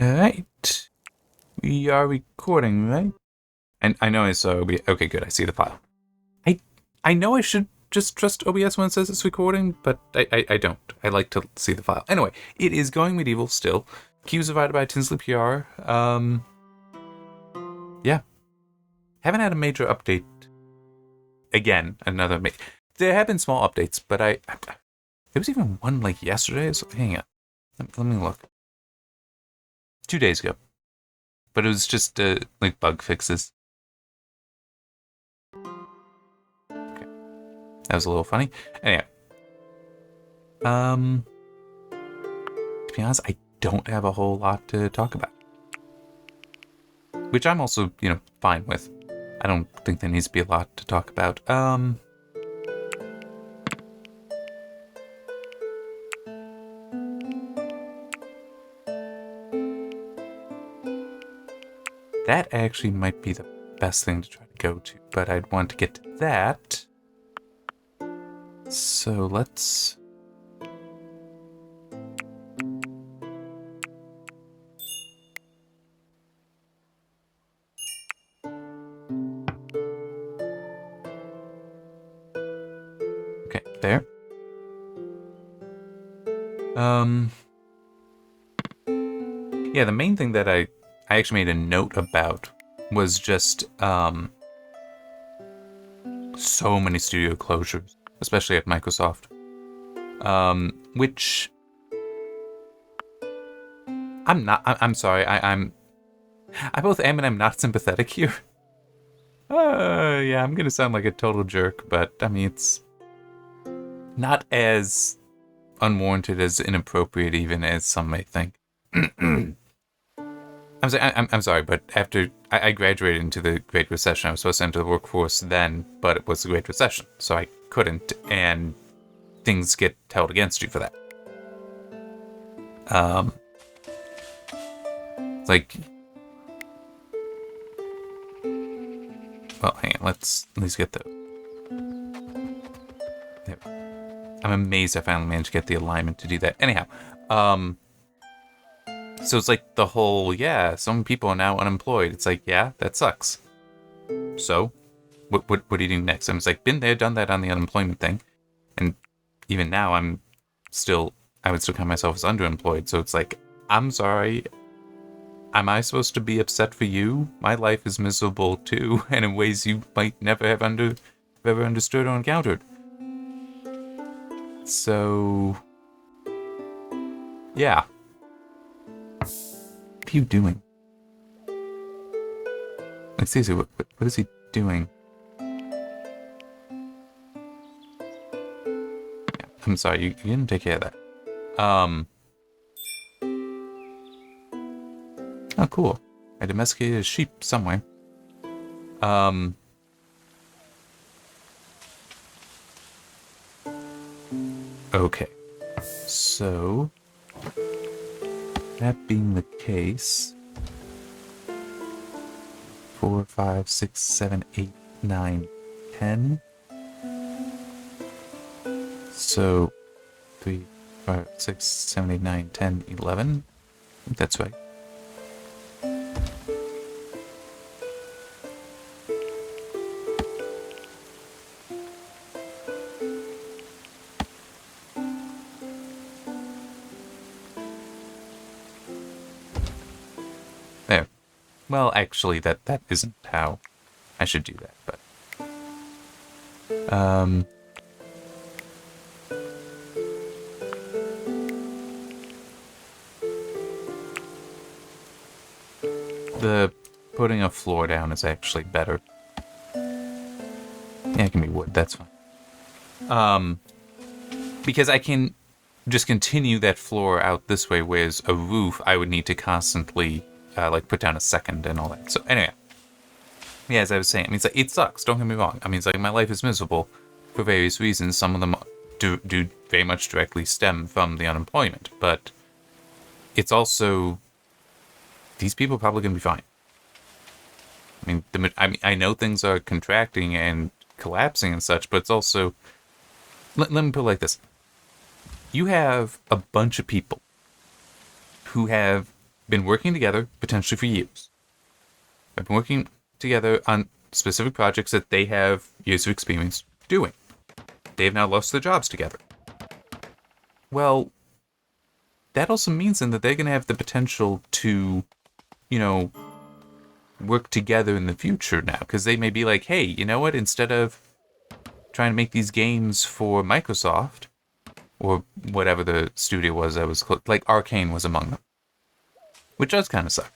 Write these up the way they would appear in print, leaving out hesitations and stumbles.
Alright. We are recording, right? And I know it's OBS. Okay, good. I see the file. I know I should just trust OBS when it says it's recording, but I don't. I like to see the file. Anyway, it is going medieval still. Cues provided by Tinsley PR. Yeah. Haven't had a major update. Again, there have been small updates, but there was even one like yesterday. So hang on. Let me look. 2 days ago. But it was just like bug fixes. Okay. That was a little funny. Anyway. To be honest, I don't have a whole lot to talk about. Which I'm also, fine with. I don't think there needs to be a lot to talk about. That actually might be the best thing to try to go to, but I'd want to get to that. So let's... Okay, there. Yeah, the main thing that I actually made a note about was just so many studio closures, especially at Microsoft. Which I'm sorry, I both am and I'm not sympathetic here. Yeah, I'm gonna sound like a total jerk, but I mean it's not as unwarranted as inappropriate even as some may think. I'm sorry, but after I graduated into the Great Recession, I was supposed to enter the workforce then, but it was the Great Recession, so I couldn't, and things get held against you for that. Like, well, hang on, let's at least get those. There. I'm amazed I finally managed to get the alignment to do that. Anyhow, so it's like the whole, yeah, some people are now unemployed. It's like, yeah, that sucks. So, what do you do next? I'm just like, been there, done that on the unemployment thing. And even now, I would still count myself as underemployed. So it's like, I'm sorry. Am I supposed to be upset for you? My life is miserable too, and in ways you might never have ever understood or encountered. So, yeah. What are you doing? Like, seriously, what is he doing? Yeah, I'm sorry, you didn't take care of that. Oh, cool. I domesticated a sheep somewhere. Okay. So, that being the case, 4, 5, 6, 7, 8, 9, 10. So, 3, 5, 6, 7, 8, 9, 10, 11. I think that's right. There. Well, actually, that isn't how I should do that, but... The putting a floor down is actually better. Yeah, it can be wood, that's fine. Because I can just continue that floor out this way, whereas a roof, I would need to constantly, put down a second and all that. So, anyway. Yeah, as I was saying, I mean, it's like, it sucks, don't get me wrong. I mean, it's like, my life is miserable for various reasons. Some of them do very much directly stem from the unemployment, but it's also... These people are probably going to be fine. I mean, I know things are contracting and collapsing and such, but it's also... Let me put it like this. You have a bunch of people who have been working together potentially for years. Have been working together on specific projects that they have years of experience doing. They have now lost their jobs together. Well, that also means then that they're going to have the potential to, work together in the future now. Because they may be like, hey, you know what? Instead of trying to make these games for Microsoft, or whatever the studio was that was like Arcane was among them, which does kind of suck.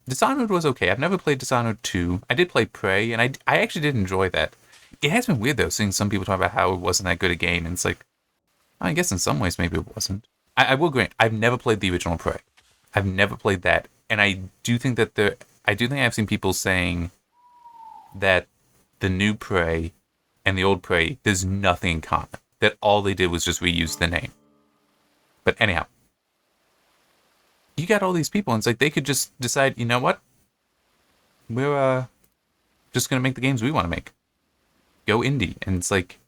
Dishonored was okay. I've never played Dishonored 2. I did play Prey, and I actually did enjoy that. It has been weird, though, seeing some people talk about how it wasn't that good a game, and it's like, I guess in some ways maybe it wasn't. I will grant, I've never played the original Prey. I've never played that, and I do think I've seen people saying that the new Prey and the old Prey, there's nothing in common. That all they did was just reuse the name. But anyhow, you got all these people, and it's like they could just decide, you know what? We're just going to make the games we want to make. Go indie. And it's like,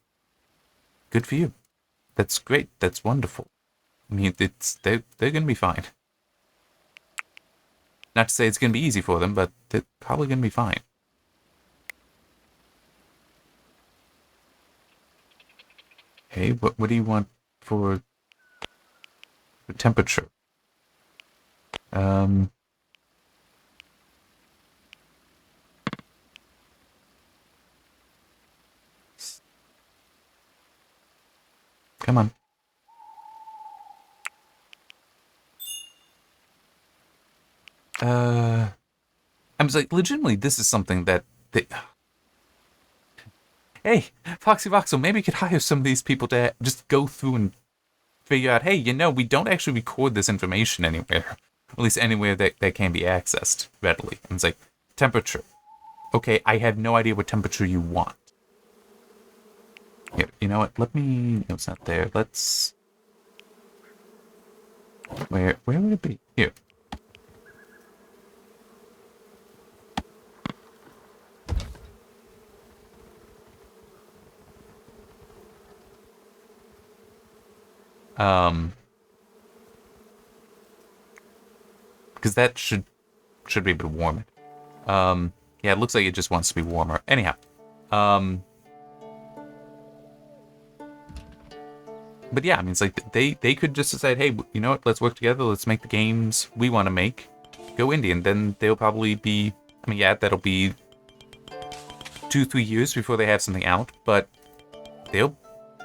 good for you. That's great. That's wonderful. I mean, they're going to be fine. Not to say it's going to be easy for them, but they're probably going to be fine. Hey, what do you want for the temperature? Come on. I'm just like, legitimately, this is something that they... Hey, Foxy Voxel, maybe you could hire some of these people to just go through and figure out, hey, we don't actually record this information anywhere. At least anywhere that can be accessed readily. And it's like, temperature. Okay, I have no idea what temperature you want. Here, you know what? Let me... No, it's not there. Let's... Where would it be? Here. Because that should be able to warm it. Yeah, it looks like it just wants to be warmer. Anyhow, but yeah, I mean, it's like they could just decide, hey, you know what? Let's work together. Let's make the games we want to make. Go indie, and then they'll probably be. I mean, yeah, that'll be 2-3 years before they have something out, but they'll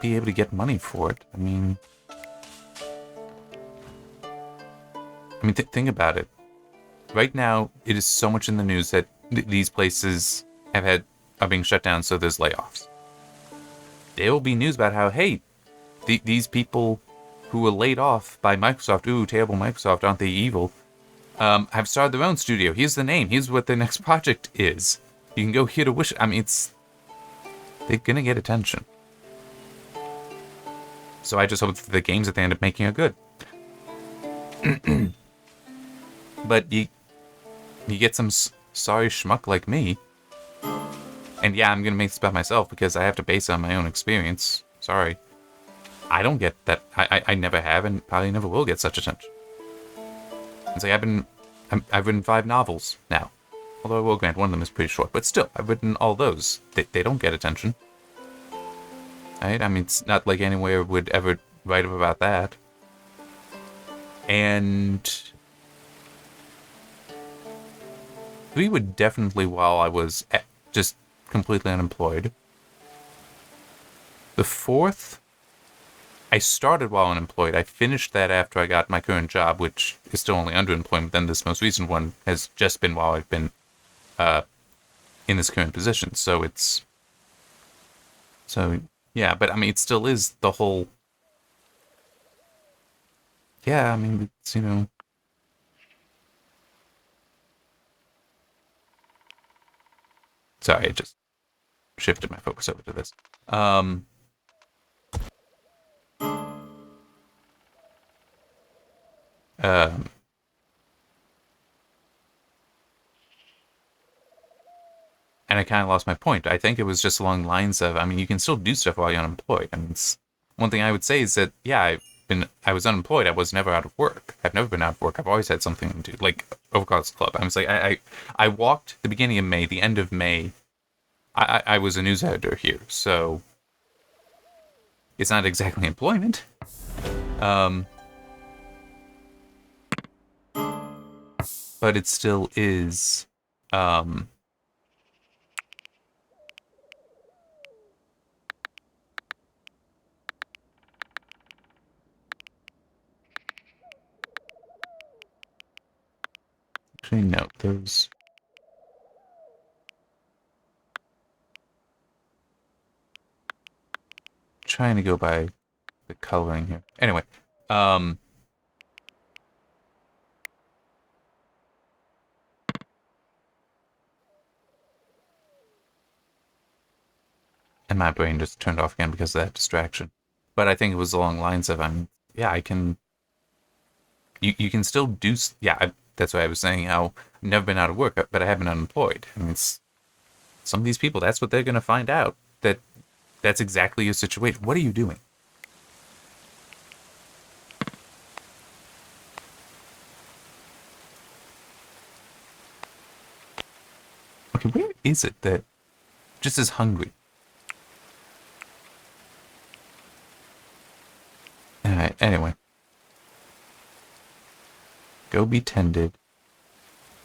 be able to get money for it. I mean, think about it. Right now, it is so much in the news that these places are being shut down, so there's layoffs. There will be news about how, hey, these people who were laid off by Microsoft, ooh, terrible Microsoft, aren't they evil, have started their own studio. Here's the name. Here's what their next project is. You can go here to wish. I mean, they're gonna get attention. So I just hope that the games that they end up making are good. But you get some sorry schmuck like me, and yeah, I'm gonna make this about myself because I have to base it on my own experience. Sorry, I don't get that. I never have, and probably never will get such attention. It's like I've written 5 novels now, although I will grant one of them is pretty short, but still, I've written all those. They don't get attention, right? I mean, it's not like anywhere would ever write about that, and. We would definitely, while I was just completely unemployed. The 4th, I started while unemployed. I finished that after I got my current job, which is still only underemployment. Then this most recent one has just been while I've been in this current position. So yeah, but I mean, it still is the whole. Yeah, I mean, it's, Sorry, I just shifted my focus over to this. And I kind of lost my point. I think it was just along the lines of, I mean, you can still do stuff while you're unemployed. I mean, one thing I would say is that, yeah, I was unemployed. I was never out of work. I've never been out of work. I've always had something to do, like Overclock's Club. I was like, I walked the beginning of May, the end of May. I was a news editor here, so it's not exactly employment. But it still is. Actually, no, those. Trying to go by the coloring here. Anyway, and my brain just turned off again because of that distraction. But I think it was along the lines of, yeah, I can. You can still do. Yeah, that's why I was saying how I've never been out of work, but I have been unemployed. I mean, some of these people, that's what they're going to find out. That's exactly your situation. What are you doing? Okay, where is it that just is hungry? Alright, anyway. Go be tended.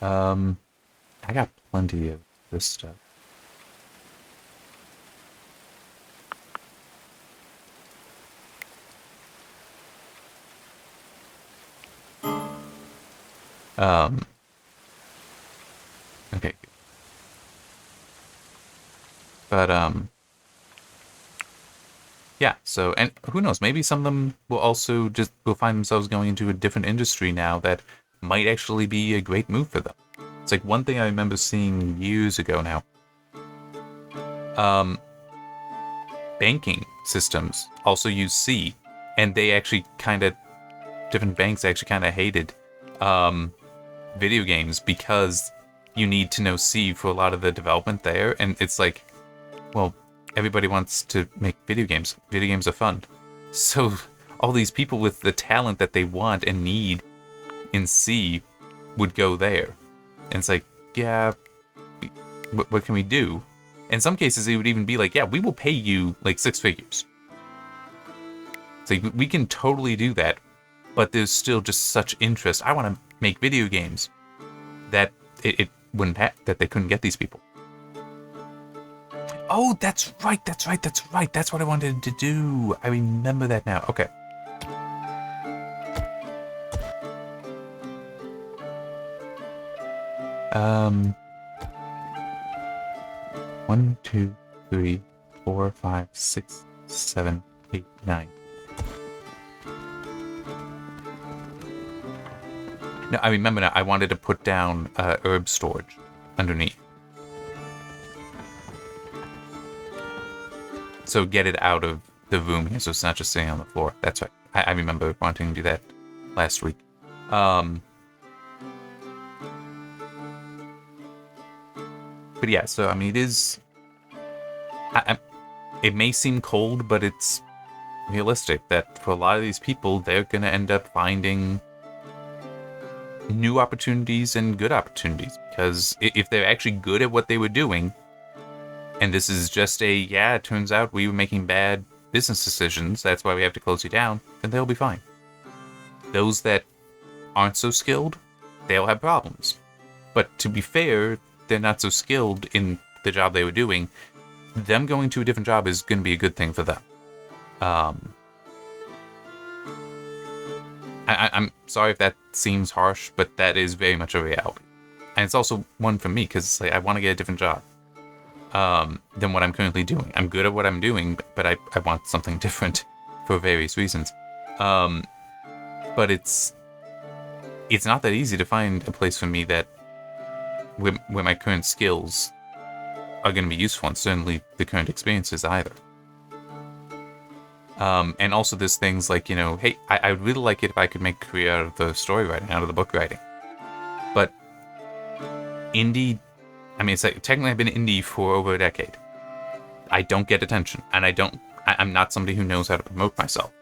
I got plenty of this stuff. Okay. But, yeah, so, and who knows, maybe some of them will find themselves going into a different industry now that might actually be a great move for them. It's like one thing I remember seeing years ago now. Banking systems also use C, and they actually different banks actually kind of hated video games because you need to know C for a lot of the development there, and it's like, well, everybody wants to make video games. Video games are fun. So all these people with the talent that they want and need in C would go there. And it's like, yeah, what can we do? In some cases, it would even be like, yeah, we will pay you like 6 figures. It's like, we can totally do that, but there's still just such interest. I want to make video games that it wouldn't that they couldn't get these people. Oh, that's right. That's what I wanted to do. I remember that now. Okay. One, 2, 3, 4, 5, 6, 7, 8, 9. No, I remember now. I wanted to put down herb storage underneath. So get it out of the room here, so it's not just sitting on the floor. That's right. I remember wanting to do that last week. But yeah, so I mean, it is. It may seem cold, but it's realistic that for a lot of these people, they're gonna end up finding new opportunities and good opportunities, because if they're actually good at what they were doing, and this is just it turns out we were making bad business decisions, that's why we have to close you down, then they'll be fine. Those that aren't so skilled, they'll have problems. But to be fair, they're not so skilled in the job they were doing. Them going to a different job is going to be a good thing for them. I'm sorry if that seems harsh, but that is very much a reality. And it's also one for me, because I want to get a different job than what I'm currently doing. I'm good at what I'm doing, but I want something different for various reasons. But it's not that easy to find a place for me that where my current skills are going to be useful, and certainly the current experiences either. And also there's things like, hey, I would really like it if I could make a career out of the story writing, out of the book writing. But indie, I mean, it's like, technically I've been indie for over a decade. I don't get attention, and I'm not somebody who knows how to promote myself.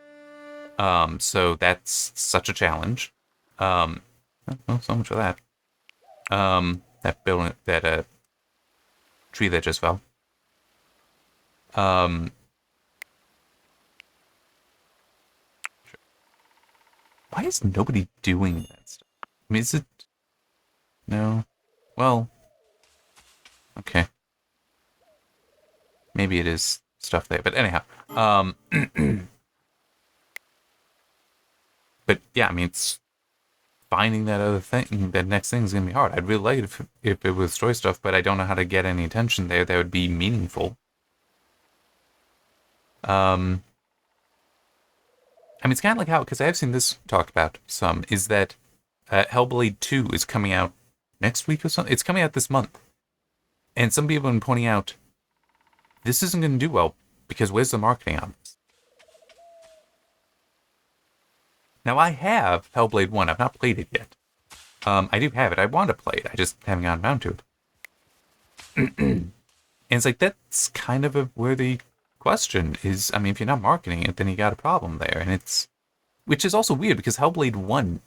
So that's such a challenge. Well, so much for that. That building, that tree that just fell. Um, why is nobody doing that stuff? I mean, is it? No. Well, okay. Maybe it is stuff there, but anyhow. But yeah, I mean, it's finding that other thing, that next thing is gonna be hard. I'd really like it if it was story stuff, but I don't know how to get any attention there that would be meaningful. Um, I mean, it's kind of like how, because I have seen this talked about some, is that Hellblade 2 is coming out next week or something. It's coming out this month. And some people have been pointing out, this isn't going to do well, because where's the marketing on this? Now, I have Hellblade 1. I've not played it yet. I do have it. I want to play it. I just haven't gotten around to it. And it's like, that's kind of a worthy question. Is, I mean, if you're not marketing it, then you got a problem there. And it's, which is also weird, because Hellblade 1,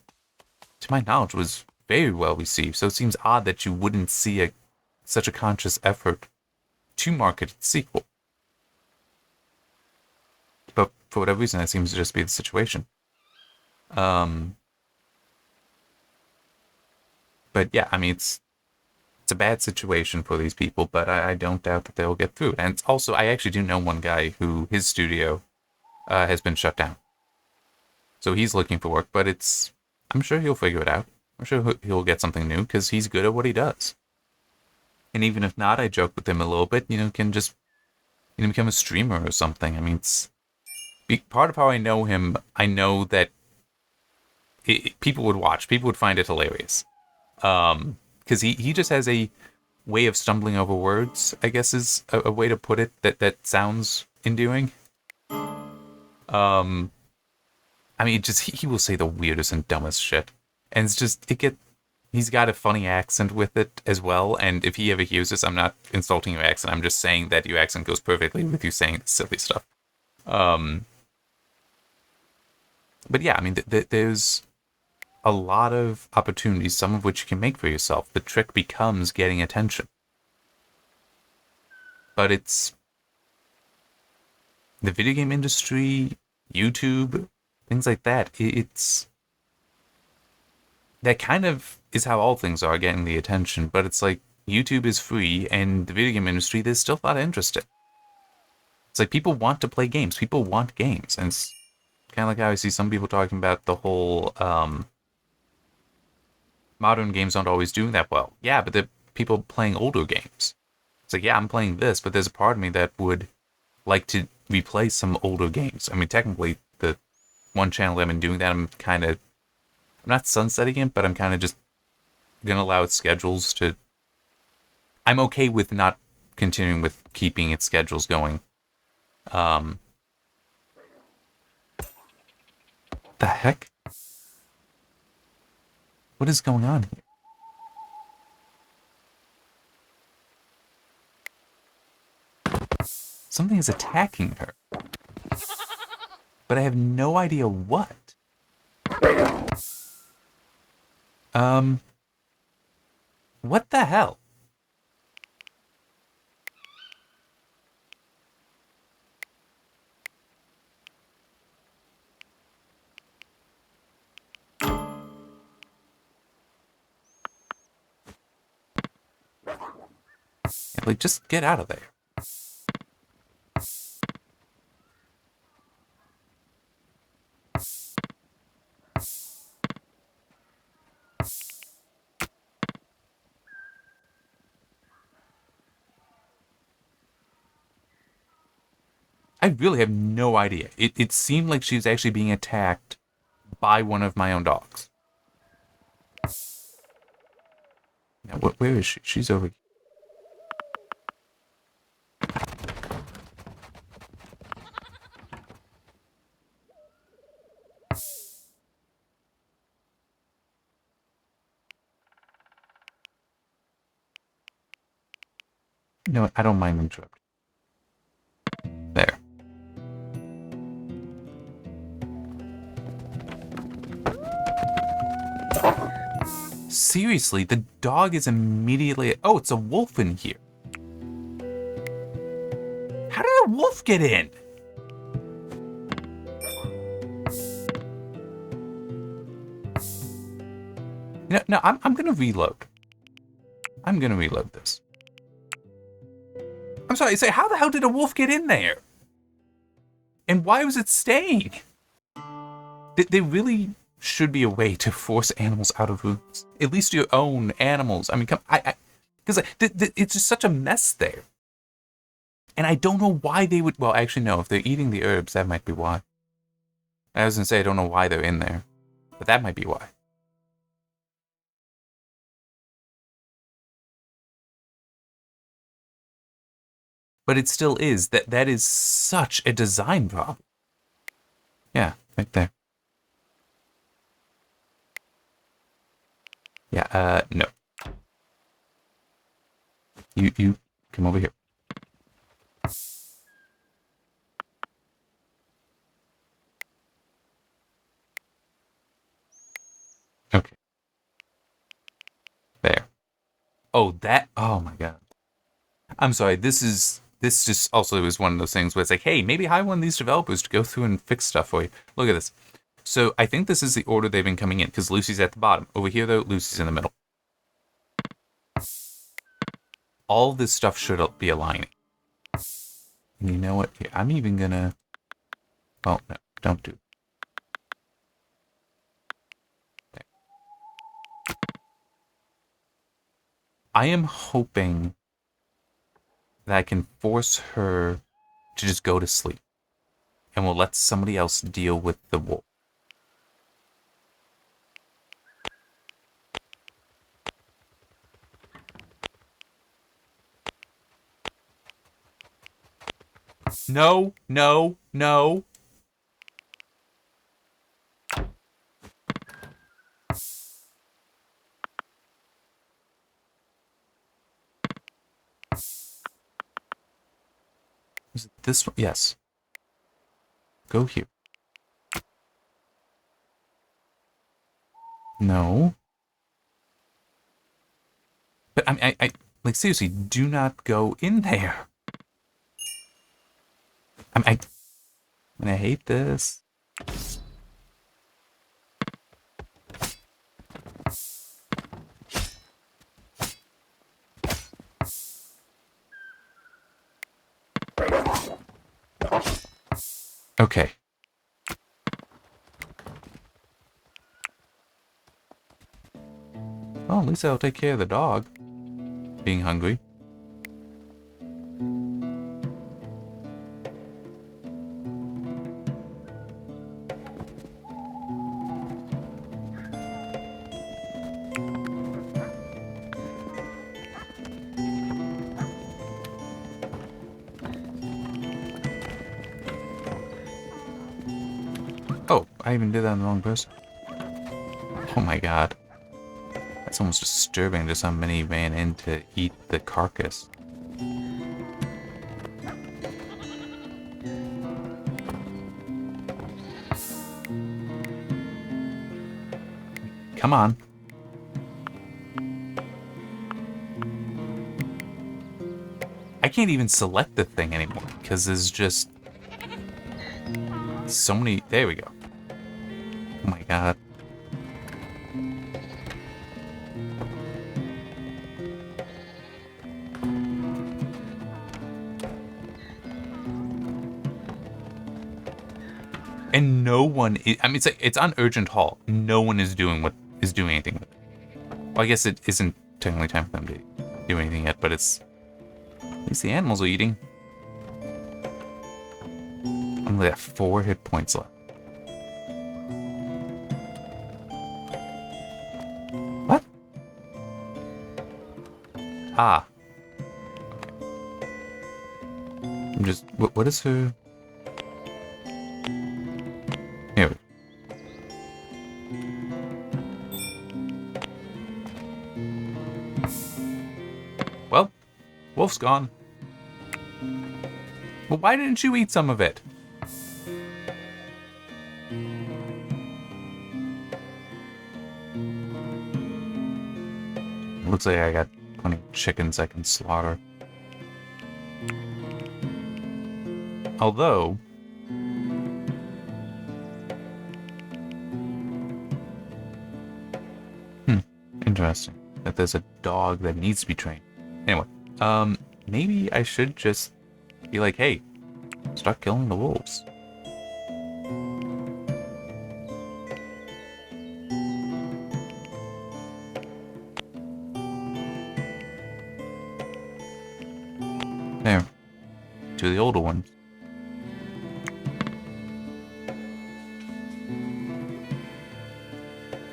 to my knowledge, was very well received. So it seems odd that you wouldn't see such a conscious effort to market its sequel. But for whatever reason, that seems to just be the situation. But yeah, I mean, it's a bad situation for these people, but I don't doubt that they'll get through it. And it's also, I actually do know one guy who his studio has been shut down. So he's looking for work, but I'm sure he'll figure it out. I'm sure he'll get something new because he's good at what he does. And even if not, I joke with him a little bit, can just, become a streamer or something. I mean, it's part of how I know him. I know that people would watch, people would find it hilarious. Because he just has a way of stumbling over words, I guess is a way to put it that sounds endearing. I mean, he will say the weirdest and dumbest shit. And it's just, he's got a funny accent with it as well. And if he ever hears this, I'm not insulting your accent. I'm just saying that your accent goes perfectly with you saying silly stuff. But yeah, I mean, there's a lot of opportunities, some of which you can make for yourself. The trick becomes getting attention. But it's the video game industry, YouTube, things like that. That kind of is how all things are getting the attention. But it's like YouTube is free, and the video game industry, there's still a lot of interest in. It's like people want to play games. People want games, and it's kind of like how I see some people talking about the whole modern games aren't always doing that well. Yeah, but the people playing older games. It's like, yeah, I'm playing this, but there's a part of me that would like to replay some older games. I mean, technically, the one channel I've been doing that, I'm not sunsetting it, but I'm kind of just going to allow its schedules to... I'm okay with not continuing with keeping its schedules going. The heck? What is going on here? Something is attacking her. But I have no idea what. What the hell? Like, just get out of there. I really have no idea. It seemed like she was actually being attacked by one of my own dogs. Now, where is she? She's over here. No, I don't mind interrupting. There. Seriously, the dog is immediately... Oh, it's a wolf in here. How did a wolf get in? No, I'm gonna reload. I'm gonna reload this. I'm sorry, say, how the hell did a wolf get in there? And why was it staying? There really should be a way to force animals out of rooms. At least your own animals. I mean, come, because it's just such a mess there. And I don't know why they would. Well, actually, no. If they're eating the herbs, that might be why. I was gonna say I don't know why they're in there, but that might be why. But it still is. That is such a design problem. Yeah, right there. Yeah, no. You come over here. Okay. There. Oh, oh my god. I'm sorry, this just also is one of those things where it's like, hey, maybe hire one of these developers to go through and fix stuff for you. Look at this. So I think this is the order they've been coming in, because Lucy's at the bottom. Over here, though, Lucy's in the middle. All this stuff should be aligning. And you know what? Here, I'm even gonna... Oh, no, don't do it. There. I am hoping that I can force her to just go to sleep. And we'll let somebody else deal with the wolf. No, no, no. Is it this one? Yes. Go here. No. But I like, seriously, do not go in there. I hate this. Okay. Well, at least I'll take care of the dog. Being hungry. Oh, I even did that on the wrong person. Oh my god. That's almost disturbing, just how many ran in to eat the carcass. Come on. I can't even select the thing anymore, because there's just so many... There we go. Oh my god. And no one is, I mean, it's on urgent haul. No one is doing anything with it. Well, I guess it isn't technically time for them to do anything yet, but it's... At least the animals are eating. I'm only at 4 hit points left. What? Ah. I'm just... What is her... Here we go. Well, wolf's gone. Well, why didn't you eat some of it? Looks like I got plenty of chickens I can slaughter. Although... Interesting. That there's a dog that needs to be trained. Anyway, maybe I should just be like, hey, start killing the wolves. There. To the older ones.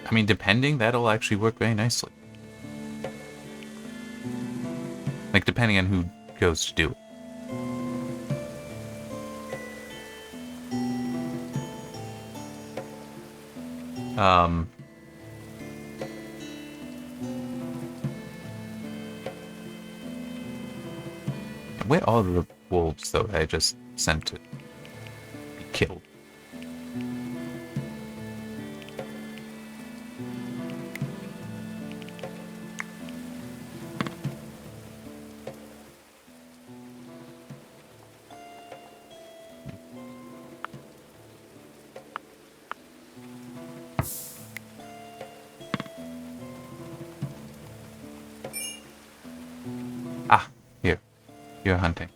I mean, depending, that'll actually work very nicely. Like, depending on who goes to do it. Where are the wolves, though, I just sent to be killed? Ah, here. You're hunting.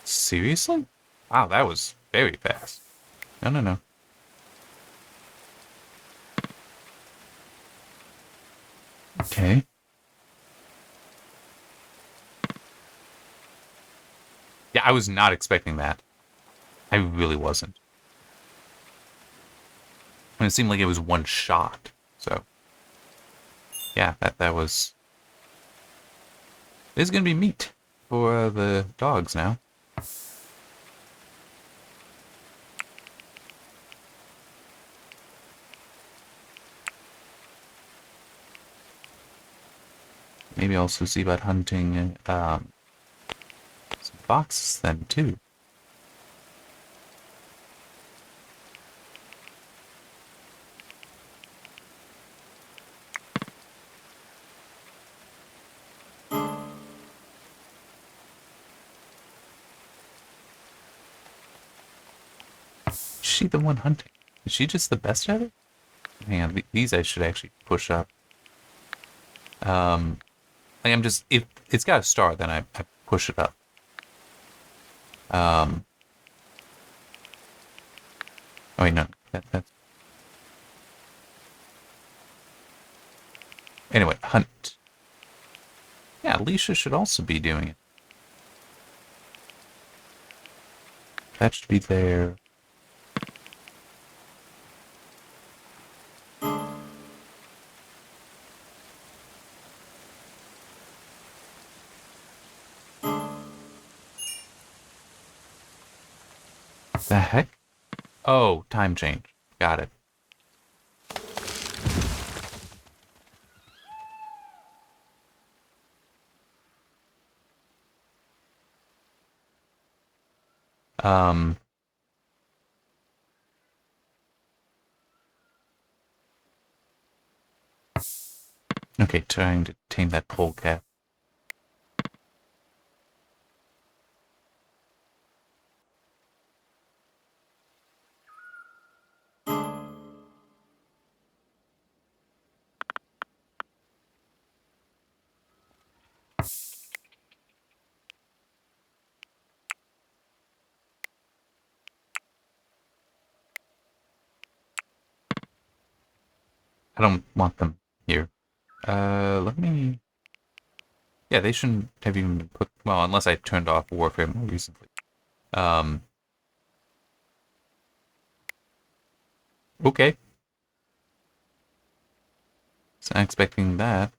Seriously? Wow, that was very fast. No, no, no. Okay. Yeah, I was not expecting that. I really wasn't. And it seemed like it was one shot. So, yeah, that was... There's gonna be meat for the dogs now. Maybe also see about hunting some foxes then, too. Is she the one hunting? Is she just the best at it? Hang on, these I should actually push up. Like I'm just, if it's got a star, then I push it up. Oh wait, no, that's... Anyway, hunt. Yeah, Alicia should also be doing it. That should be there. The heck? Oh, time change. Got it. Um... Okay, trying to tame that polecat. I don't want them here. Let me... Yeah, they shouldn't have even been put... Well, unless I turned off warfare more recently. Okay. Was not expecting that.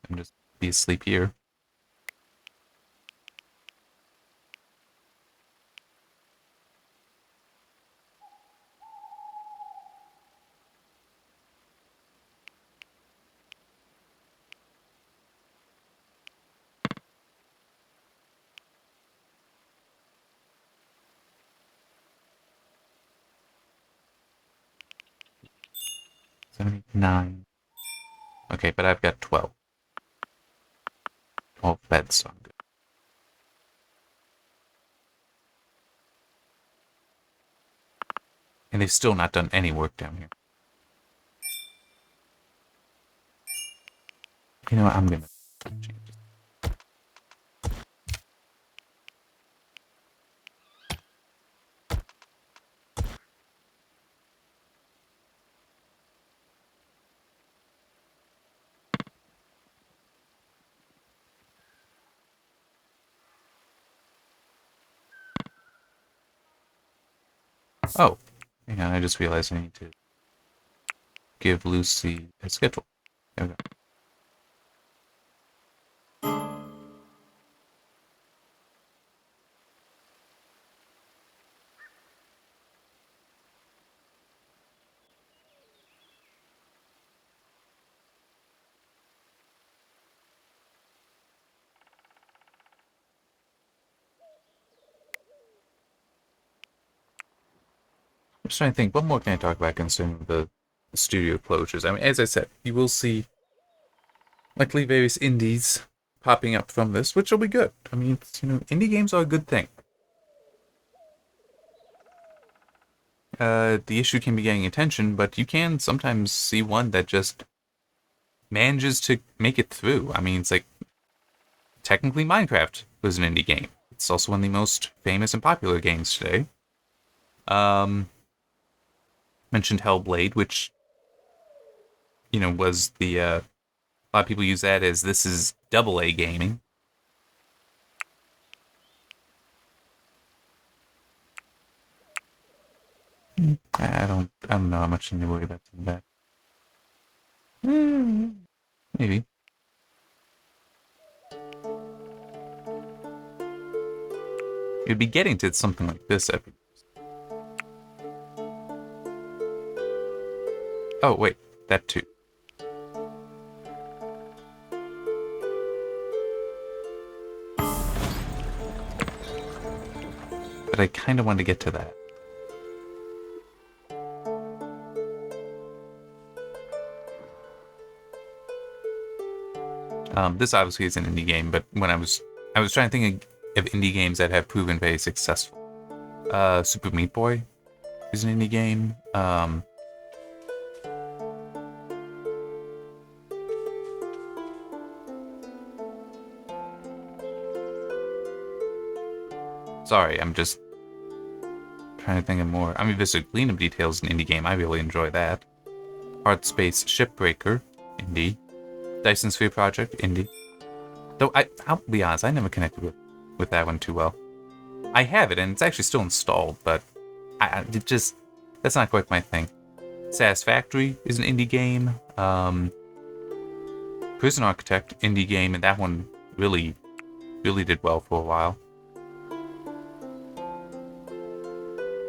I'm just be asleep here. 79. Okay, but I've got 12. 12 beds, so I'm good. And they've still not done any work down here. You know what? I'm gonna change this. Oh, hang on, I just realized I need to give Lucy a schedule. There we go. I'm just trying to think, what more can I talk about concerning the studio closures? I mean, as I said, you will see likely various indies popping up from this, which will be good. I mean, indie games are a good thing. The issue can be getting attention, but you can sometimes see one that just manages to make it through. I mean, it's like, technically Minecraft was an indie game. It's also one of the most famous and popular games today. Mentioned Hellblade, which, was the, a lot of people use that as this is AA gaming. I don't know how much I need to worry about that. Maybe. It'd be getting to something like this every. Oh, wait. That too. But I kind of want to get to that. This obviously is an indie game, but when I was trying to think of indie games that have proven very successful. Super Meat Boy is an indie game. Sorry, I'm just trying to think of more. I mean, Vista Cleanup Details is an indie game. I really enjoy that. Hard Space Shipbreaker, indie. Dyson Sphere Project, indie. Though I'll be honest, I never connected with that one too well. I have it, and it's actually still installed, but that's not quite my thing. Satisfactory is an indie game. Prison Architect, indie game, and that one really, really did well for a while.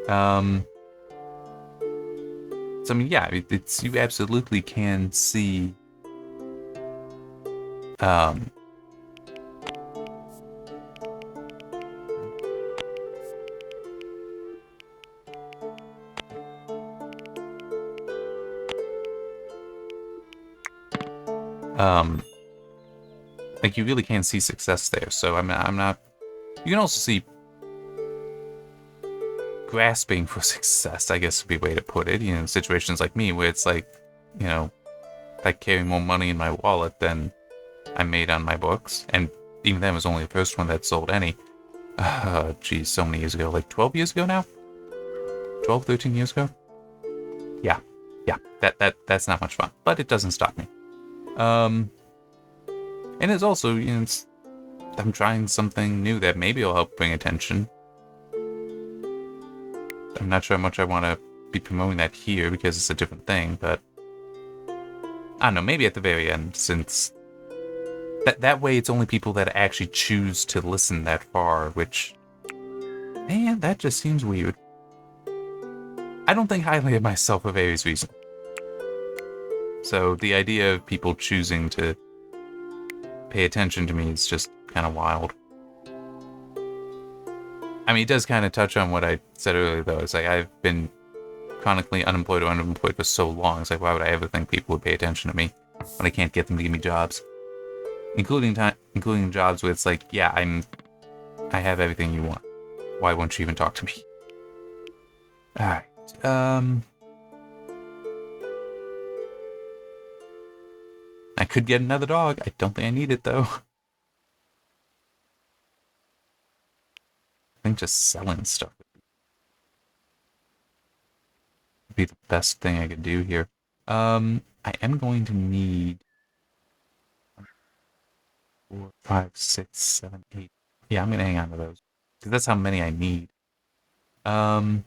So I mean, yeah, you absolutely can see. Like you really can see success there. So I'm not. You can also see grasping for success, I guess would be a way to put it. Situations like me where it's like, I carry more money in my wallet than I made on my books, and even then it was only the first one that sold any. Geez, so many years ago, like 12 years ago now? 12, 13 years ago? Yeah, that's not much fun, but it doesn't stop me. And it's also, I'm trying something new that maybe will help bring attention. I'm not sure how much I want to be promoting that here because it's a different thing, but I don't know, maybe at the very end, since that way it's only people that actually choose to listen that far, which, man, that just seems weird. I don't think highly of myself for various reasons. So the idea of people choosing to pay attention to me is just kind of wild. I mean, it does kind of touch on what I said earlier, though. It's like I've been chronically unemployed or underemployed for so long. It's like, why would I ever think people would pay attention to me when I can't get them to give me jobs? Including jobs where it's like, yeah, I have everything you want. Why won't you even talk to me? Alright. I could get another dog. I don't think I need it, though. I think just selling stuff would be the best thing I could do here. I am going to need 4, 5, 6, 7, 8. Yeah, I'm gonna hang on to those. Because that's how many I need. But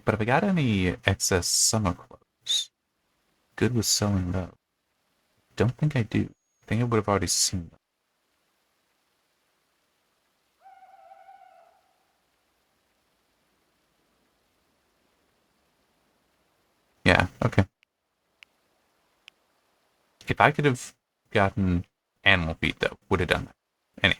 if I got any excess summer clothes, good with selling those. Don't think I do. I think I would have already seen them. Yeah, okay. If I could have gotten animal feed, though, would have done that. Anyway.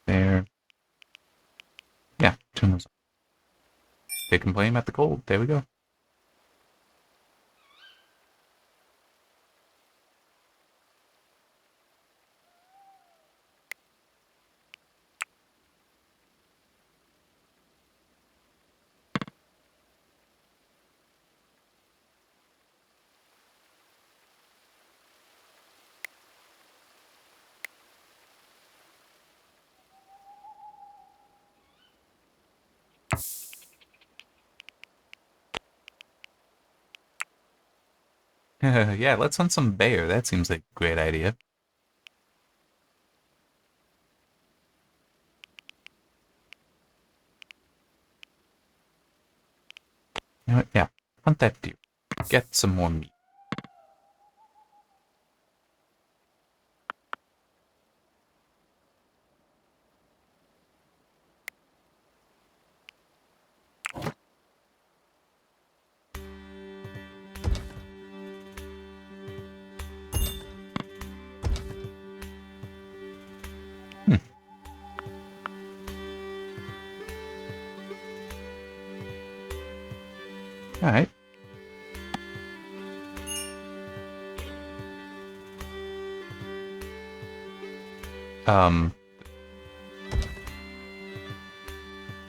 There. Yeah, turn those on. They complain about the cold. There we go. Yeah, let's hunt some bear. That seems like a great idea. You know what? Yeah, hunt that deer. Get some more meat. Alright.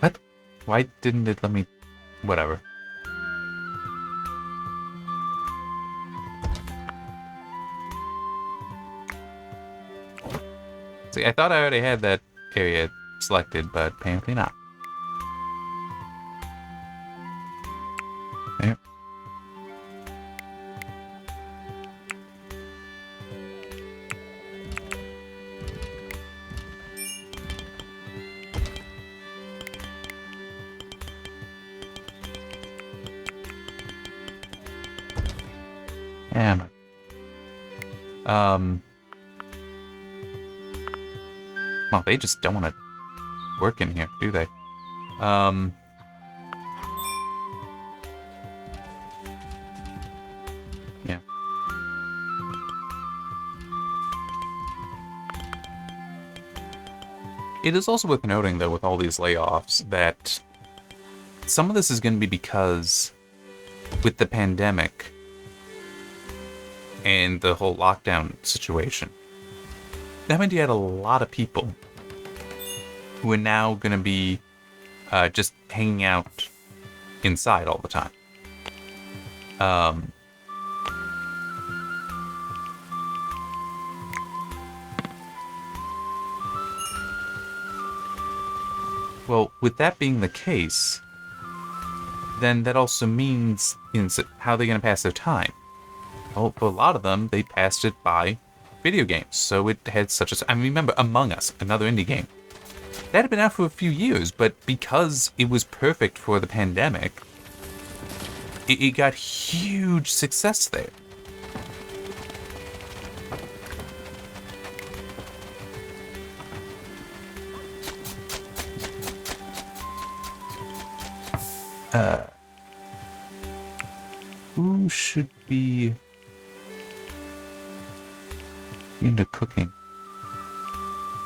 What? Why didn't it let me... Whatever. See, I thought I already had that area selected, but apparently not. There. Yeah. Well, they just don't want to work in here, do they? Yeah. It is also worth noting, though, with all these layoffs, that some of this is going to be because with the pandemic and the whole lockdown situation, that meant you had a lot of people who are now going to be just hanging out inside all the time. Well, with that being the case, then that also means, how are they going to pass their time? Well, for a lot of them, they passed it by video games. So it had such a... I mean, remember, Among Us, another indie game. That had been out for a few years, but because it was perfect for the pandemic, it got huge success there. Who should be into cooking?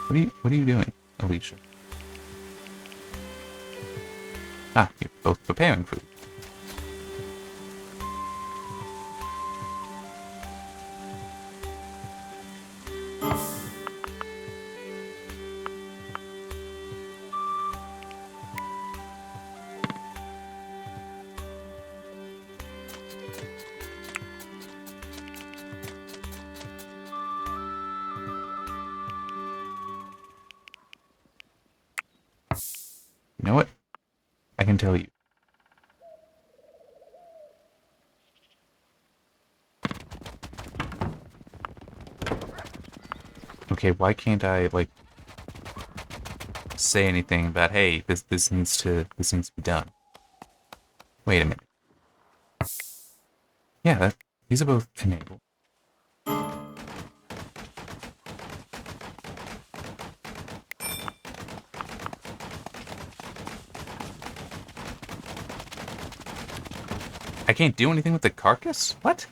What are you doing, Alicia? Ah, you're both preparing food. You know what? I can tell you. Okay, why can't I, like, say anything about, hey, this needs to be done? Wait a minute. Yeah, these are both enabled. I can't do anything with the carcass? What?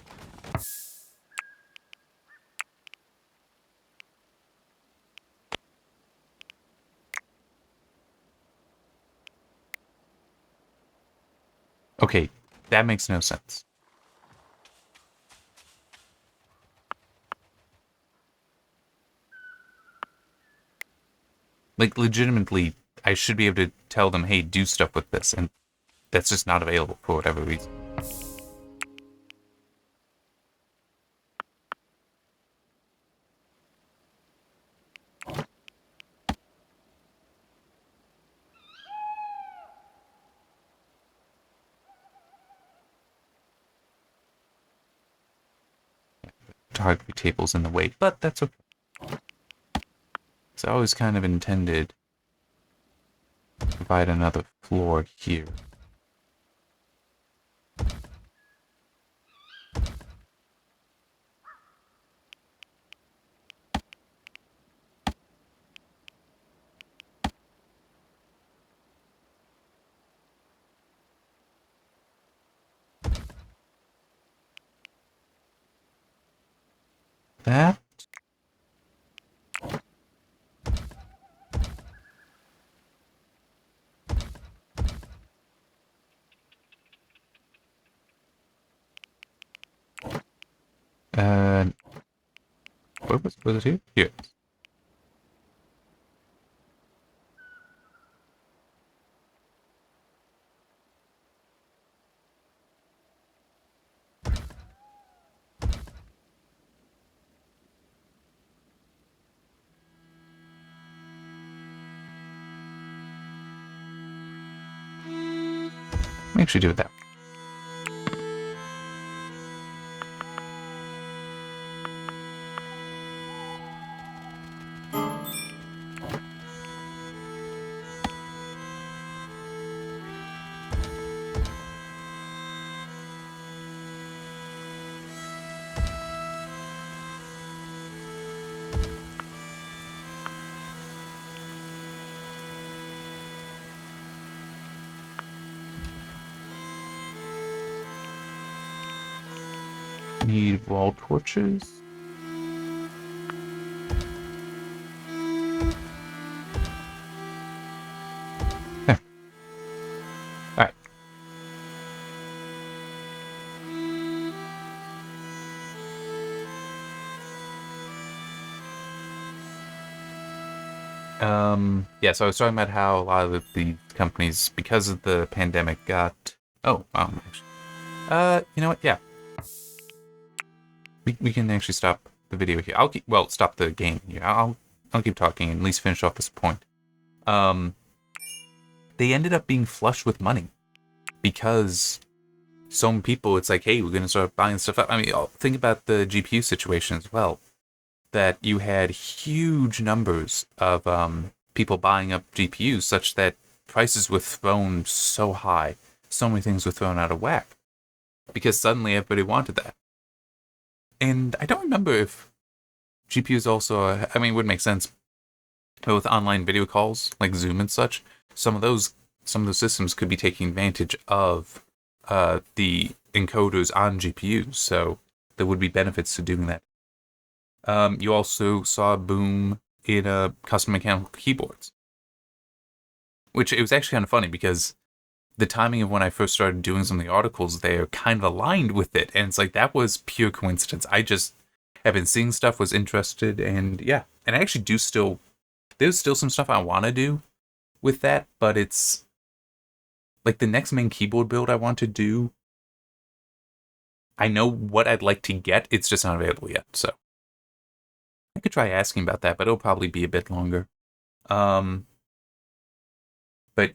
Okay, that makes no sense. Like, legitimately, I should be able to tell them, hey, do stuff with this, and that's just not available for whatever reason. Photography table's in the way, but that's okay. So I always kind of intended to provide another floor here. That? What was it here? Here. Let me actually do it that way. Need wall torches. There. Alright. Yeah, so I was talking about how a lot of the companies, because of the pandemic, got... Oh, actually. You know what? Yeah. We can actually stop the video here. Stop the game here. I'll keep talking and at least finish off this point. They ended up being flush with money because some people, it's like, hey, we're going to start buying stuff up. I mean, think about the GPU situation as well, that you had huge numbers of people buying up GPUs such that prices were thrown so high, so many things were thrown out of whack because suddenly everybody wanted that. And I don't remember if GPUs also, I mean, it would make sense, but with online video calls like Zoom and such, some of those some of those systems could be taking advantage of the encoders on GPUs, so there would be benefits to doing that. You also saw a boom in custom mechanical keyboards, which it was actually kind of funny because the timing of when I first started doing some of the articles there kind of aligned with it, and it's like that was pure coincidence. I just have been seeing stuff, was interested, and yeah, and I actually there's still some stuff I want to do with that, but it's like the next main keyboard build I want to do, I know what I'd like to get, it's just not available yet, so I could try asking about that, but it'll probably be a bit longer. But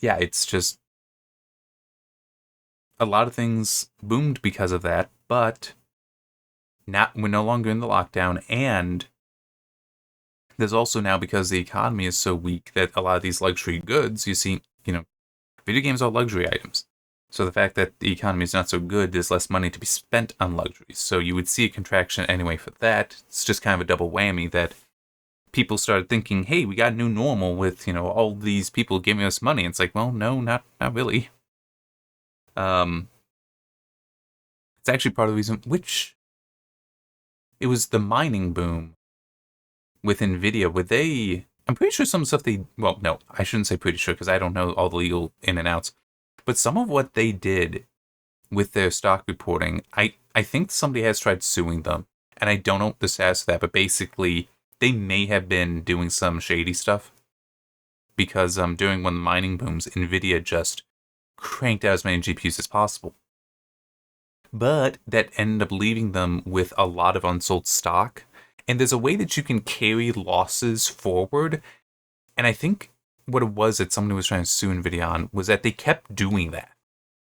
yeah, it's just a lot of things boomed because of that, but we're no longer in the lockdown, and there's also now, because the economy is so weak, that a lot of these luxury goods, you see, video games are luxury items. So the fact that the economy is not so good, there's less money to be spent on luxuries. So you would see a contraction anyway for that. It's just kind of a double whammy that people started thinking, hey, we got a new normal with, all these people giving us money. It's like, well, no, not really. It's actually part of the reason, it was the mining boom with NVIDIA, I'm pretty sure some stuff well, no, I shouldn't say pretty sure because I don't know all the legal in and outs, but some of what they did with their stock reporting, I think somebody has tried suing them, and I don't know the status of that, but basically they may have been doing some shady stuff because during one of the mining booms, NVIDIA just cranked out as many GPUs as possible. But that ended up leaving them with a lot of unsold stock. And there's a way that you can carry losses forward. And I think what it was that somebody was trying to sue NVIDIA on was that they kept doing that.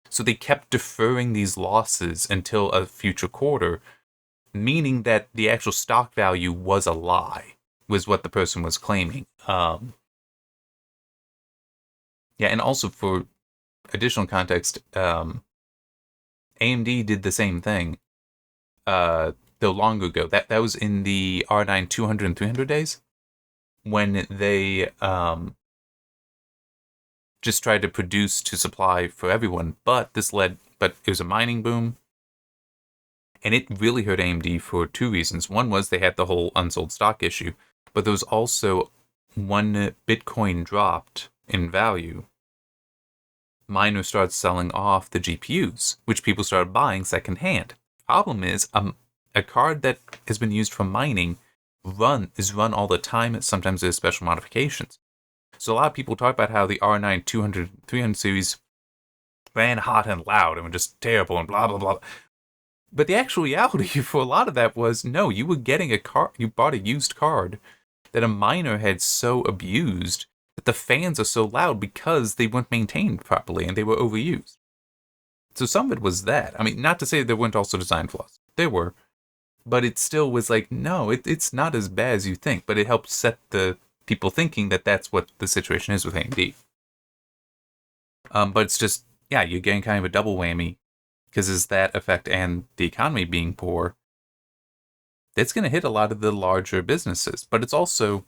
So they kept deferring these losses until a future quarter, meaning that the actual stock value was a lie, was what the person was claiming. Yeah, and also for additional context, AMD did the same thing. Though long ago, that was in the R9 200 and 300 days, when they just tried to produce to supply for everyone, but it was a mining boom, and it really hurt AMD for two reasons. One was they had the whole unsold stock issue, but there was also when Bitcoin dropped in value, miners started selling off the GPUs, which people started buying secondhand. Problem is, a card that has been used for mining is run all the time. Sometimes there's special modifications. So a lot of people talk about how the R9 200, 300 series ran hot and loud and were just terrible and blah, blah, blah. But the actual reality for a lot of that was, no, you were getting you bought a used card that a miner had so abused that the fans are so loud because they weren't maintained properly and they were overused. So some of it was that. I mean, not to say there weren't also design flaws. There were. But it still was like, no, it's not as bad as you think. But it helped set the people thinking that that's what the situation is with AMD. But it's just, yeah, you're getting kind of a double whammy. Because as that effect and the economy being poor, it's going to hit a lot of the larger businesses. But it's also,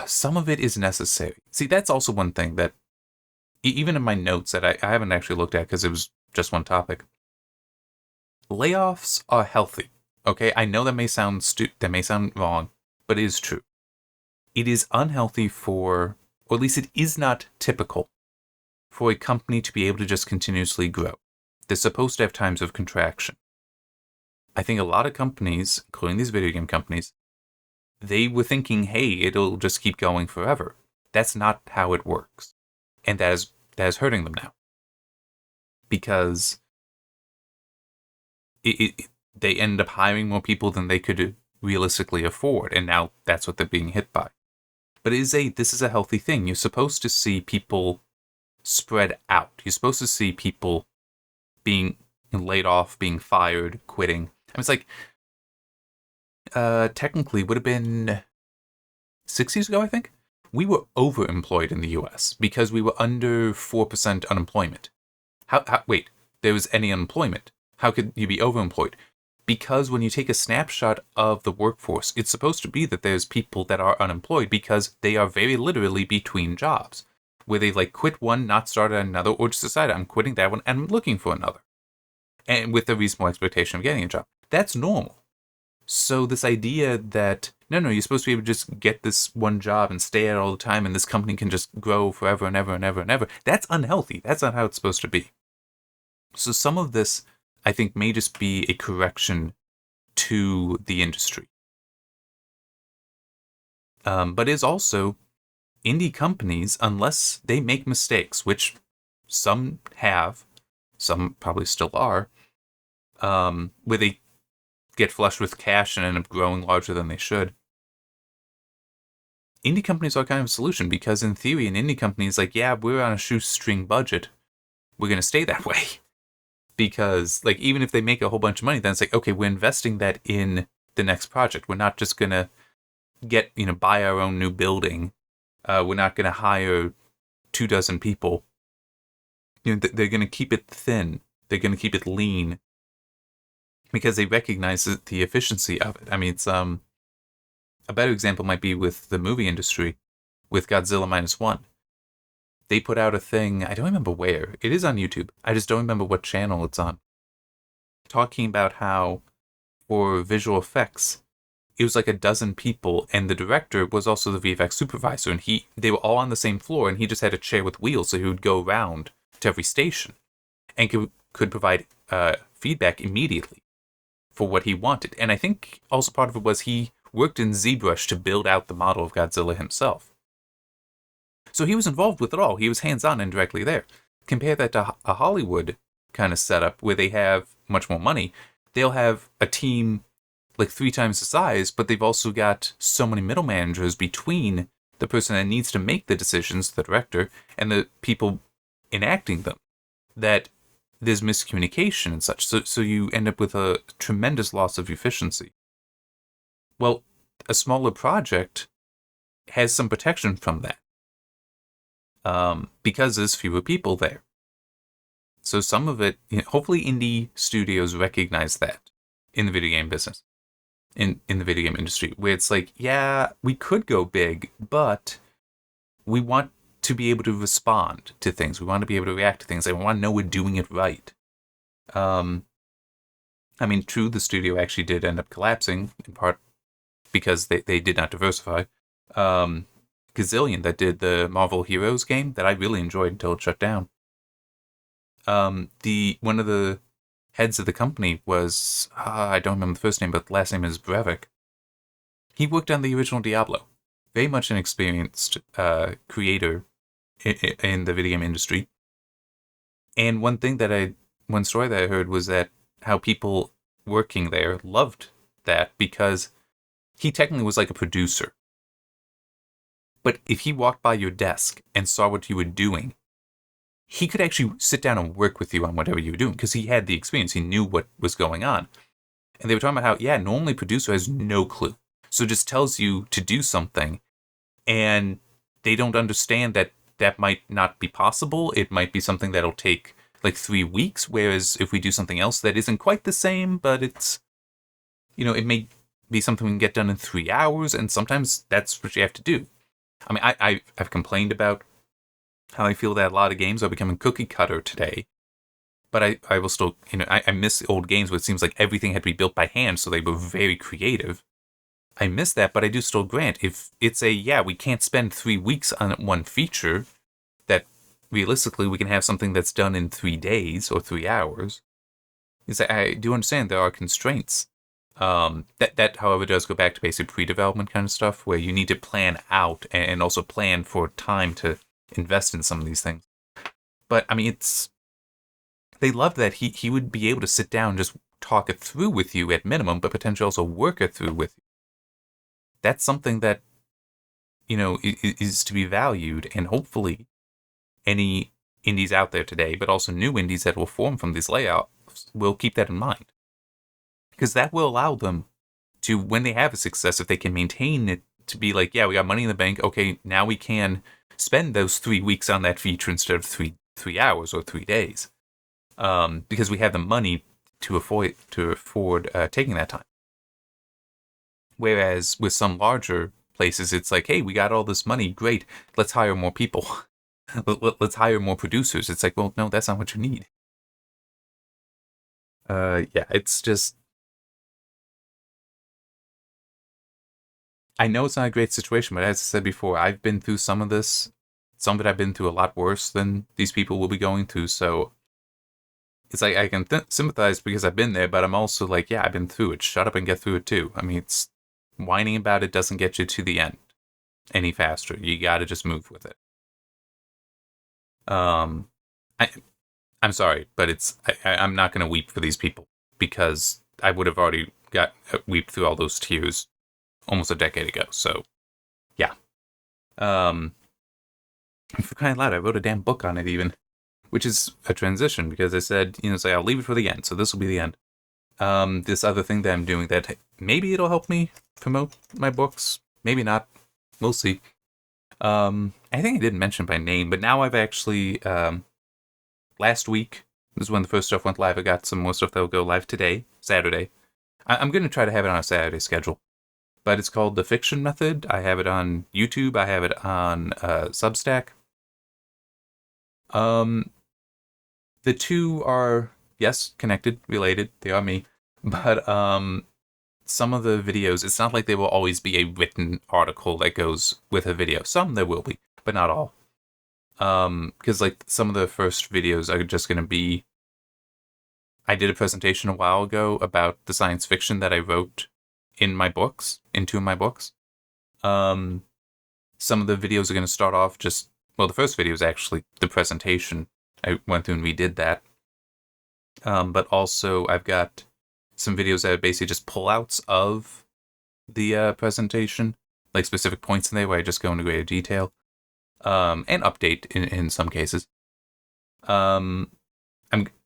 some of it is necessary. See, that's also one thing that, even in my notes that I haven't actually looked at because it was just one topic, layoffs are healthy. Okay, I know that may sound wrong, but it is true. It is unhealthy or at least it is not typical for a company to be able to just continuously grow. They're supposed to have times of contraction. I think a lot of companies, including these video game companies, they were thinking, hey, it'll just keep going forever. That's not how it works. And that is hurting them now. Because they end up hiring more people than they could realistically afford, and now that's what they're being hit by. But this is a healthy thing. You're supposed to see people spread out. You're supposed to see people being laid off, being fired, quitting. I mean, it's like, technically, would have been 6 years ago, I think? We were overemployed in the US because we were under 4% unemployment. Wait, there was any unemployment. How could you be overemployed? Because when you take a snapshot of the workforce, it's supposed to be that there's people that are unemployed because they are very literally between jobs. where they like quit one, not start another, or just decide I'm quitting that one and I'm looking for another, and with a reasonable expectation of getting a job. That's normal. So this idea that no, you're supposed to be able to just get this one job and stay at it all the time, and this company can just grow forever and ever and ever and ever. That's unhealthy. That's not how it's supposed to be. So some of this, I think, may just be a correction to the industry. But is also indie companies, unless they make mistakes, which some have, some probably still are, where they get flushed with cash and end up growing larger than they should. Indie companies are kind of a solution, because in theory, an indie company is like, yeah, we're on a shoestring budget. We're going to stay that way. Because, like, even if they make a whole bunch of money, then it's like, okay, we're investing that in the next project. We're not just going to buy our own new building. We're not going to hire 24 people. They're going to keep it thin. They're going to keep it lean, because they recognize the efficiency of it. I mean, it's a better example might be with the movie industry, with Godzilla -1. They put out a thing, I don't remember where. It is on YouTube. I just don't remember what channel it's on. Talking about how, for visual effects, it was like 12 people, and the director was also the VFX supervisor, and they were all on the same floor, and he just had a chair with wheels, so he would go around to every station and could provide feedback immediately for what he wanted. And I think also part of it was he worked in ZBrush to build out the model of Godzilla himself. So he was involved with it all. He was hands-on and directly there. Compare that to a Hollywood kind of setup where they have much more money. They'll have a team like 3 times the size, but they've also got so many middle managers between the person that needs to make the decisions, the director, and the people enacting them, that there's miscommunication and such. So you end up with a tremendous loss of efficiency. Well, a smaller project has some protection from that, because there's fewer people there. So some of it, hopefully indie studios recognize that in the video game business, in the video game industry, where it's like, yeah, we could go big, but we want to be able to respond to things. We want to be able to react to things. And we want to know we're doing it right. I mean, true, the studio actually did end up collapsing, in part because they did not diversify. Gazillion, that did the Marvel Heroes game that I really enjoyed until it shut down. One of the heads of the company was, I don't remember the first name, but the last name is Brevik. He worked on the original Diablo. Very much an experienced creator in the video game industry. And one story that I heard was that how people working there loved that, because he technically was like a producer. But if he walked by your desk and saw what you were doing, he could actually sit down and work with you on whatever you were doing, because he had the experience. He knew what was going on. And they were talking about how, normally a producer has no clue. So just tells you to do something, and they don't understand that might not be possible. It might be something that'll take like 3 weeks, whereas if we do something else that isn't quite the same, but it's, it may be something we can get done in 3 hours, and sometimes that's what you have to do. I mean, I've complained about how I feel that a lot of games are becoming cookie cutter today, but I will still, I miss old games where it seems like everything had to be built by hand, so they were very creative. I miss that, but I do still grant, if it's we can't spend 3 weeks on one feature, that realistically we can have something that's done in 3 days or 3 hours. I do understand there are constraints. That, however, does go back to basic pre-development kind of stuff, where you need to plan out and also plan for time to invest in some of these things. But, I mean, they loved that he would be able to sit down and just talk it through with you at minimum, but potentially also work it through with you. That's something that, is to be valued, and hopefully any indies out there today, but also new indies that will form from these layouts, will keep that in mind. Because that will allow them to, when they have a success, if they can maintain it, to be like, we got money in the bank, okay, now we can spend those 3 weeks on that feature instead of three hours or 3 days. Because we have the money to afford taking that time. Whereas with some larger places, it's like, hey, we got all this money, great, let's hire more people. Let's hire more producers. It's like, well, no, that's not what you need. Yeah, it's just, I know it's not a great situation, but as I said before, I've been through some of this. Some of it I've been through a lot worse than these people will be going through. So it's like I can sympathize because I've been there, but I'm also like, yeah, I've been through it. Shut up and get through it too. I mean, it's whining about it doesn't get you to the end any faster. You got to just move with it. Um, I, I'm sorry, but I'm not going to weep for these people because I would have already got weep through all those tears almost a decade ago. So yeah. Um, for crying out loud, I wrote a damn book on it even, which is a transition because I said, say I'll leave it for the end. So this will be the end. This other thing that I'm doing that maybe it'll help me promote my books. Maybe not. We'll see. I think I didn't mention by name, but now I've actually, last week was when the first stuff went live. I got some more stuff that will go live today, Saturday. I'm going to try to have it on a Saturday schedule, but it's called The Fiction Method. I have it on YouTube. I have it on Substack. The two are, yes, connected, related. They are me. But some of the videos, it's not like they will always be a written article that goes with a video. Some there will be, but not all. Because like some of the first videos are just going to be, I did a presentation a while ago about the science fiction that I wrote in my books, in two of my books. Some of the videos are going to start off just, well, the first video is actually the presentation. I went through and redid that. But also I've got some videos that are basically just pullouts of the presentation, like specific points in there where I just go into greater detail, and update in some cases. I'm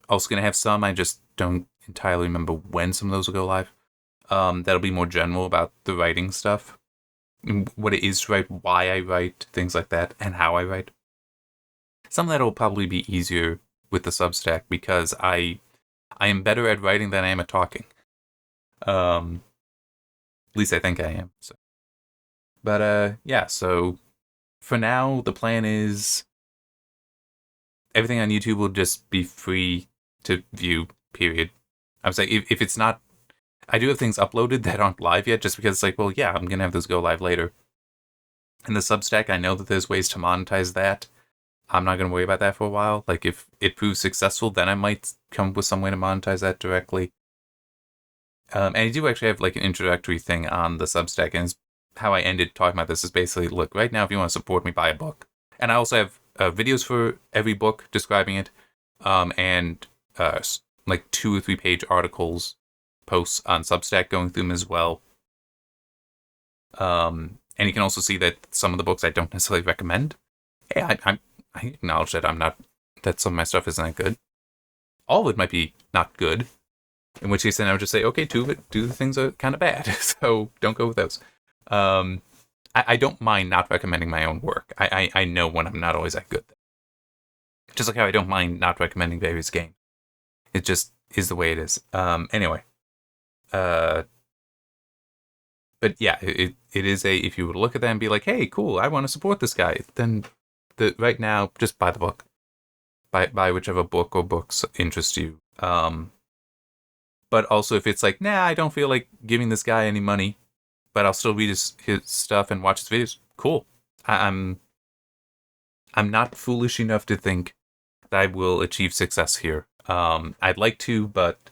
also going to have some, I just don't entirely remember when some of those will go live. That'll be more general about the writing stuff, what it is to write, why I write, things like that, and how I write. Some of that will probably be easier with the Substack because I am better at writing than I am at talking. At least I think I am. So. But yeah, so for now the plan is everything on YouTube will just be free to view, period. I was like, if it's not, I do have things uploaded that aren't live yet just because it's like, well, yeah, I'm going to have those go live later. And the Substack, I know that there's ways to monetize that. I'm not going to worry about that for a while. Like, if it proves successful, then I might come up with some way to monetize that directly. And I do actually have, like, an introductory thing on the Substack, and how I ended talking about this is basically, look, right now, if you want to support me, buy a book. And I also have videos for every book describing it, and, like, 2 or 3 page articles, posts on Substack going through them as well. And you can also see that some of the books I don't necessarily recommend. Hey, I acknowledge that that some of my stuff isn't that good. All of it might be not good. In which case, then I would just say, okay, two of the things are kind of bad, so don't go with those. I don't mind not recommending my own work. I know when I'm not always that good. Just like how I don't mind not recommending various games. It just is the way it is. Anyway. But yeah, it is if you were to look at that and be like, hey, cool, I want to support this guy, then right now, just buy the book. Buy whichever book or books interest you. But also if it's like, nah, I don't feel like giving this guy any money, but I'll still read his stuff and watch his videos, cool. I'm not foolish enough to think that I will achieve success here. I'd like to, but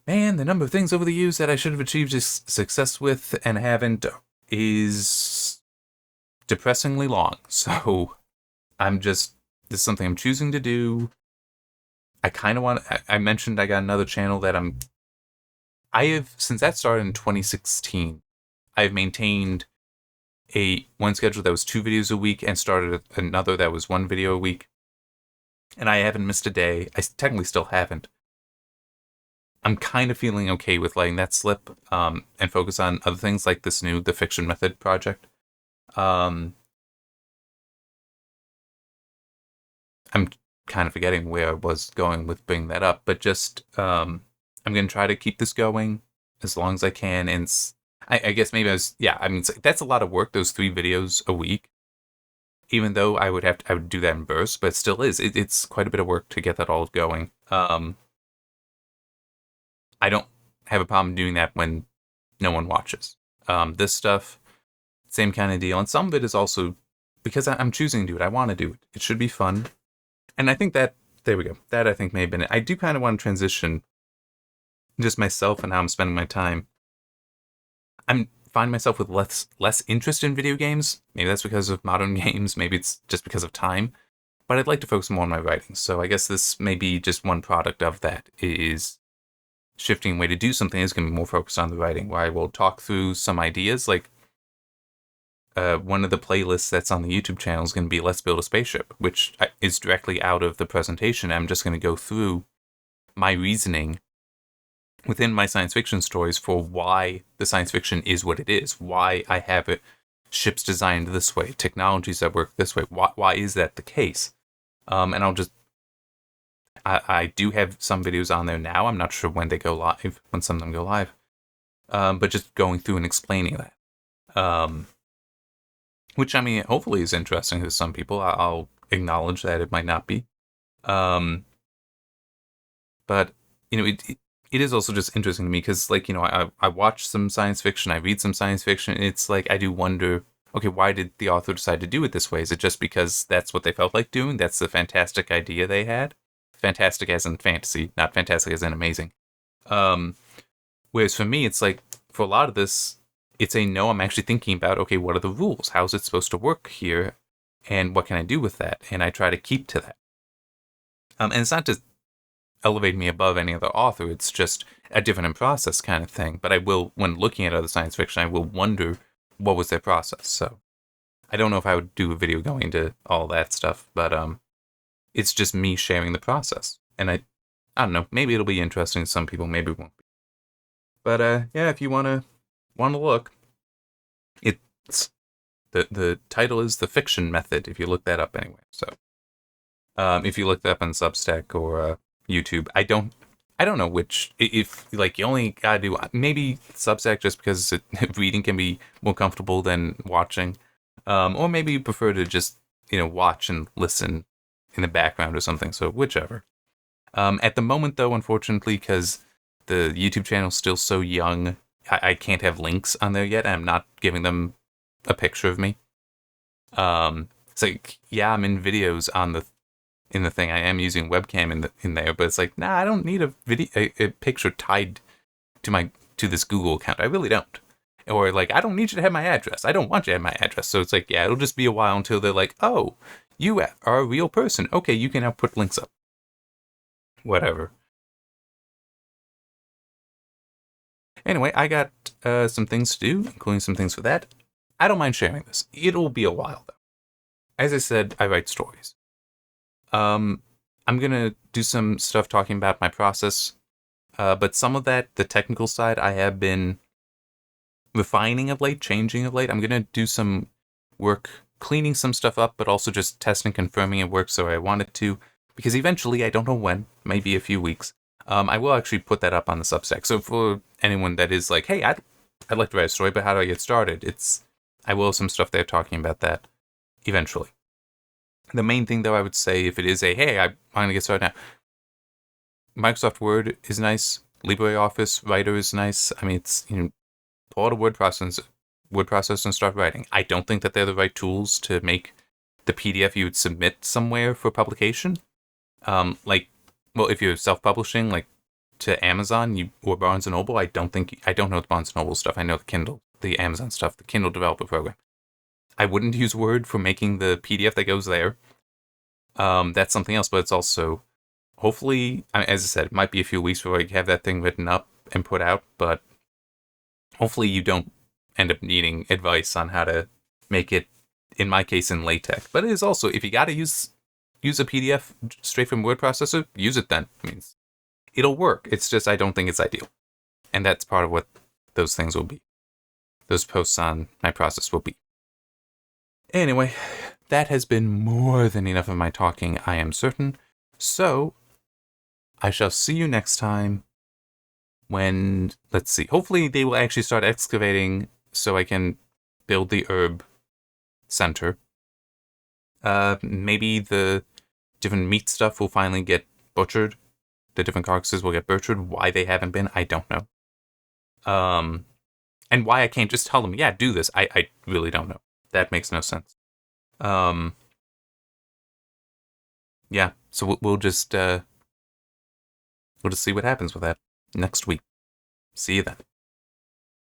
man, the number of things over the years that I should have achieved success with and haven't is depressingly long. So this is something I'm choosing to do. I kind of want, I mentioned I got another channel that since that started in 2016, I've maintained one schedule that was 2 videos a week and started another that was 1 video a week. And I haven't missed a day. I technically still haven't. I'm kind of feeling okay with letting that slip, and focus on other things like the Fiction Method project. I'm kind of forgetting where I was going with bringing that up, but just, I'm going to try to keep this going as long as I can. And I guess maybe that's a lot of work, those 3 videos a week. even though I would do that in bursts, but it still is. It's quite a bit of work to get that all going. I don't have a problem doing that when no one watches. This stuff, same kind of deal. And some of it is also because I'm choosing to do it. I want to do it. It should be fun. And I think that, there we go. That I think may have been it. I do kind of want to transition just myself and how I'm spending my time. I'm finding myself with less interest in video games. Maybe that's because of modern games. Maybe it's just because of time. But I'd like to focus more on my writing. So I guess this may be just one product of that, is shifting way to do something is going to be more focused on the writing, where I will talk through some ideas. Like one of the playlists that's on the YouTube channel is going to be Let's Build a Spaceship, which is directly out of the presentation. I'm just going to go through my reasoning within my science fiction stories for why the science fiction is what it is, why I have it, ships designed this way, technologies that work this way. Why is that the case? And I'll just, I do have some videos on there now. I'm not sure when they go live, when some of them go live. But just going through and explaining that. Which, I mean, hopefully is interesting to some people. I'll acknowledge that it might not be. But, you know, it is also just interesting to me because, like, you know, I watch some science fiction, I read some science fiction. It's like, I do wonder, okay, why did the author decide to do it this way? Is it just because that's what they felt like doing? That's the fantastic idea they had? Fantastic as in fantasy, not fantastic as in amazing. Whereas for me, it's like, for a lot of this, it's a no, I'm actually thinking about, okay, what are the rules? How's it supposed to work here? And what can I do with that? And I try to keep to that. And it's not to elevate me above any other author. It's just a different process kind of thing. But I will, when looking at other science fiction, I will wonder what was their process. So I don't know if I would do a video going into all that stuff, but it's just me sharing the process. And I don't know, maybe it'll be interesting to some people, maybe it won't be. But yeah, if you want to look, it's the title is The Fiction Method, if you look that up anyway. So if you look that up on Substack or YouTube, I don't know which, if like you only gotta do maybe Substack just because reading can be more comfortable than watching, or maybe you prefer to just, you know, watch and listen in the background or something. So whichever. At the moment though, unfortunately, because the YouTube channel is still so young, I can't have links on there yet. I'm not giving them a picture of me. It's like, yeah, I'm in videos in the thing. I am using webcam in there, but it's like, nah, I don't need a picture tied to this Google account. I really don't. Or like, I don't need you to have my address. I don't want you to have my address. So it's like, yeah, it'll just be a while until they're like, oh, you are a real person. Okay, you can now put links up. Whatever. Anyway, I got some things to do, including some things for that. I don't mind sharing this. It'll be a while, though. As I said, I write stories. I'm going to do some stuff talking about my process, but some of that, the technical side, I have been refining of late, changing of late. I'm going to do some work cleaning some stuff up, but also just testing, confirming it works the way I want it to, because eventually, I don't know when, maybe a few weeks, I will actually put that up on the Substack. So for anyone that is like, hey, I'd like to write a story, but how do I get started? I will have some stuff there talking about that eventually. The main thing, though, I would say, if it is hey, I'm going to get started now, Microsoft Word is nice. LibreOffice Writer is nice. I mean, it's, you know, pull out a word processor and start writing. I don't think that they're the right tools to make the PDF you would submit somewhere for publication. Like, well, if you're self-publishing, like to Amazon or Barnes & Noble, I don't know the Barnes & Noble stuff. I know the Amazon stuff, the Kindle Developer Program. I wouldn't use Word for making the PDF that goes there. That's something else, but it's also, hopefully, as I said, it might be a few weeks before I have that thing written up and put out, but hopefully you don't end up needing advice on how to make it, in my case, in LaTeX. But it is also, if you got to use a PDF straight from word processor, use it then. I mean, it'll work. It's just, I don't think it's ideal. And that's part of what those things will be. Those posts on my process will be. Anyway, that has been more than enough of my talking, I am certain. So, I shall see you next time when, let's see, hopefully they will actually start excavating so I can build the herb center. Maybe the different meat stuff will finally get butchered. The different carcasses will get butchered. Why they haven't been, I don't know. And why I can't just tell them, yeah, do this, I really don't know. That makes no sense. Yeah, so we'll just see what happens with that next week. See you then.